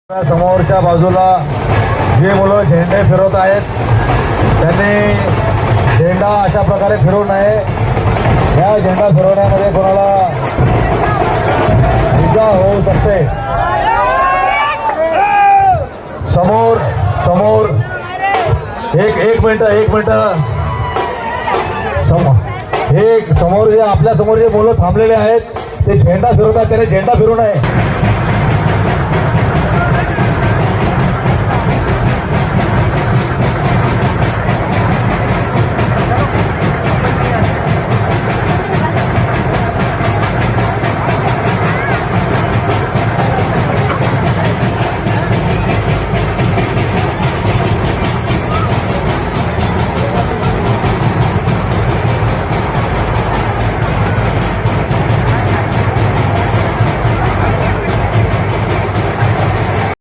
समोरच्या बाजूला जे मुलं झेंडे फिरवत आहेत त्यांनी झेंडा अशा प्रकारे फिरवू नये। या झेंडा फिरवण्यामध्ये कोणाला इजा होऊ शकते। समोर समोर एक मिनिट समोर जे आपल्या समोर जे मुलं थांबलेले आहेत ते झेंडा फिरवतात, त्याने झेंडा फिरू नये।